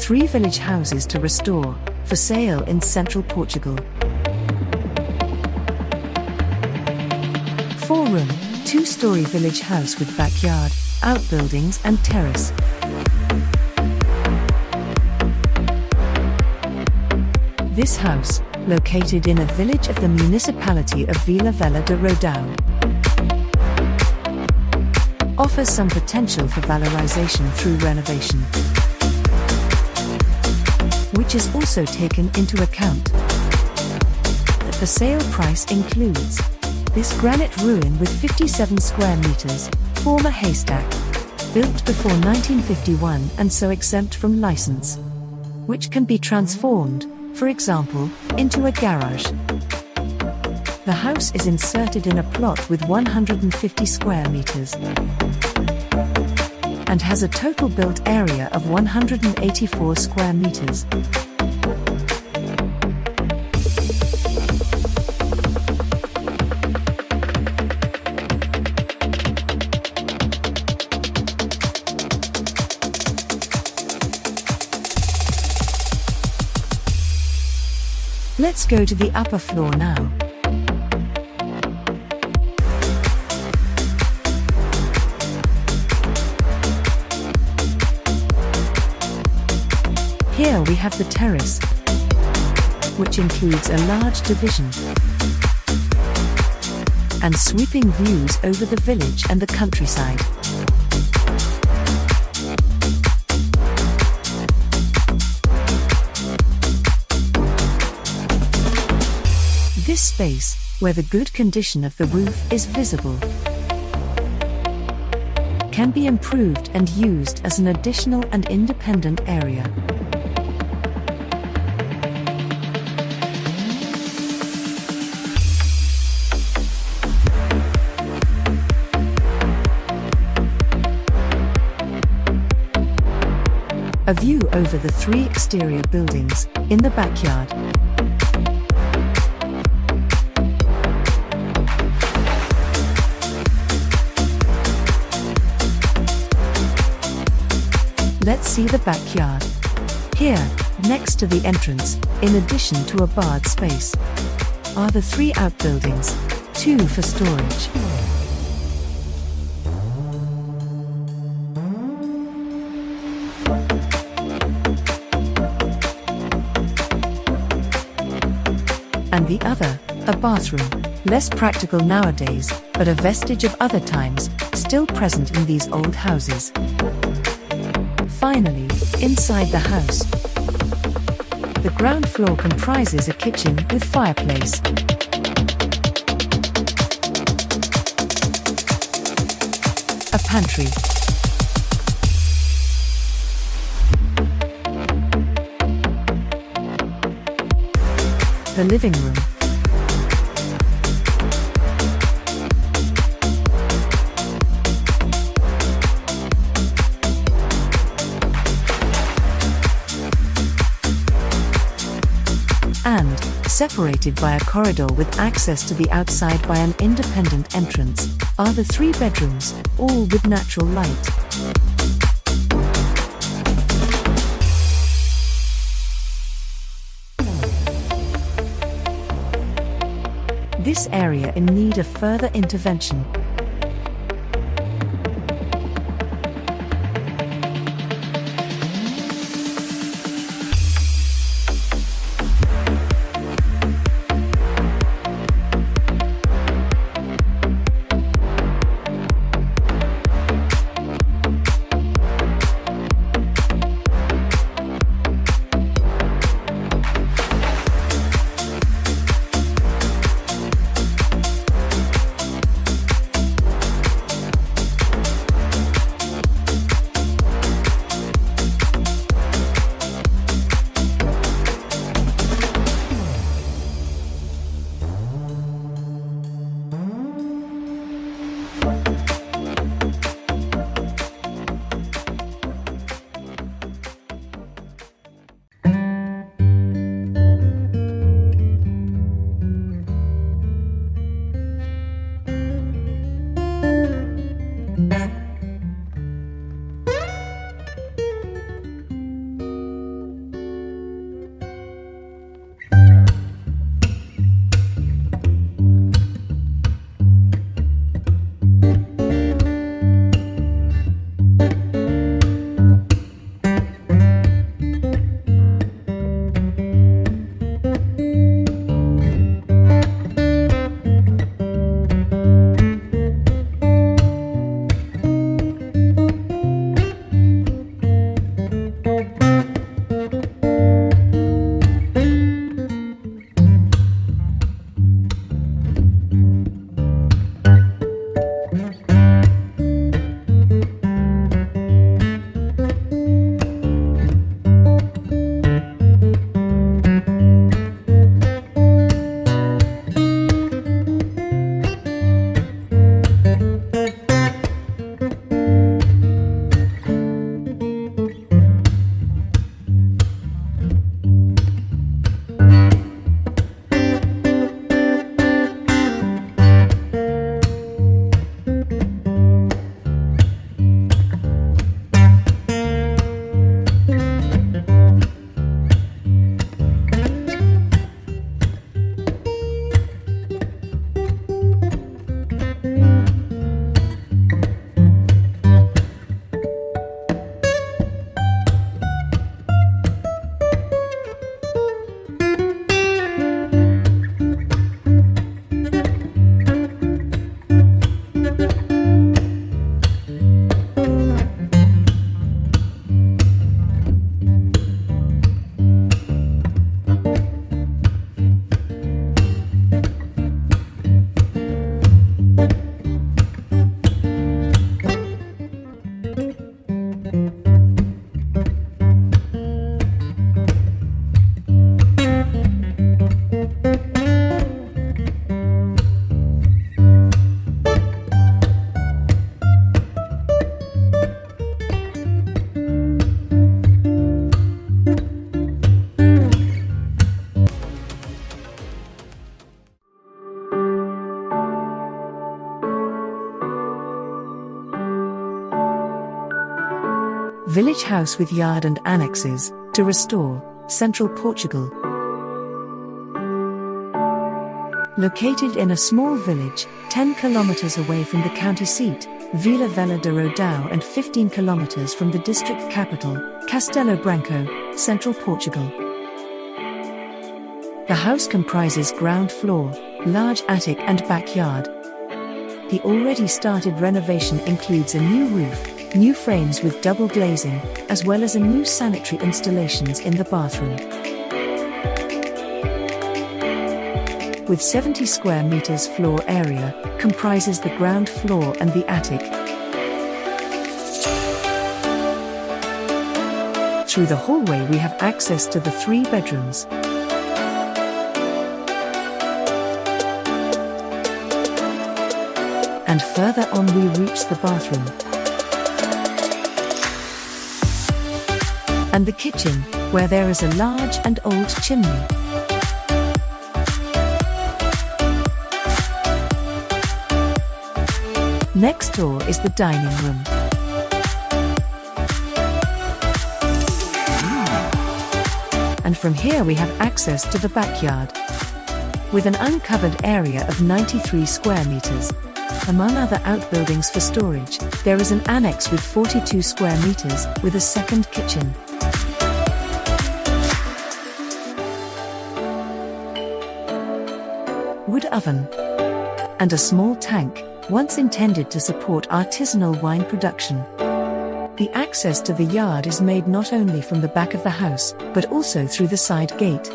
3 village houses to restore, for sale in Central Portugal. 4-room, 2-storey village house with backyard, outbuildings and terrace. This house, located in a village of the municipality of Vila Velha de Rodão, offers some potential for valorization through renovation, which is also taken into account. The for sale price includes this granite ruin with 57 square meters, former haystack, built before 1951 and so exempt from license, which can be transformed, for example, into a garage. The house is inserted in a plot with 150 square meters and has a total built area of 184 square meters. Let's go to the upper floor now. Here we have the terrace, which includes a large division and sweeping views over the village and the countryside. This space, where the good condition of the roof is visible, can be improved and used as an additional and independent area. A view over the 3 exterior buildings, in the backyard. Let's see the backyard. Here, next to the entrance, in addition to a barred space, are the 3 outbuildings, 2 for storage. And the other, a bathroom, less practical nowadays, but a vestige of other times, still present in these old houses. Finally, inside the house, the ground floor comprises a kitchen with fireplace, a pantry, the living room, and, separated by a corridor with access to the outside by an independent entrance, are the 3 bedrooms, all with natural light. This area in need of further intervention. Village house with yard and annexes, to restore, Central Portugal. Located in a small village, 10 kilometers away from the county seat, Vila Velha de Rodão, and 15 kilometers from the district capital, Castelo Branco, Central Portugal. The house comprises ground floor, large attic and backyard. The already started renovation includes a new roof, new frames with double glazing, as well as a new sanitary installations in the bathroom. With 70 square meters floor area, comprises the ground floor and the attic. Through the hallway we have access to the 3 bedrooms. And further on we reach the bathroom. And the kitchen, where there is a large and old chimney. Next door is the dining room. And from here we have access to the backyard, with an uncovered area of 93 square meters. Among other outbuildings for storage, there is an annex with 42 square meters, with a second kitchen. Wood oven. And a small tank, once intended to support artisanal wine production. The access to the yard is made not only from the back of the house, but also through the side gate.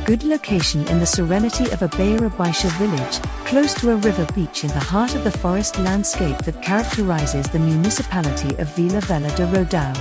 Good location in the serenity of a Beira Baixa village, close to a river beach in the heart of the forest landscape that characterizes the municipality of Vila Velha de Rodão.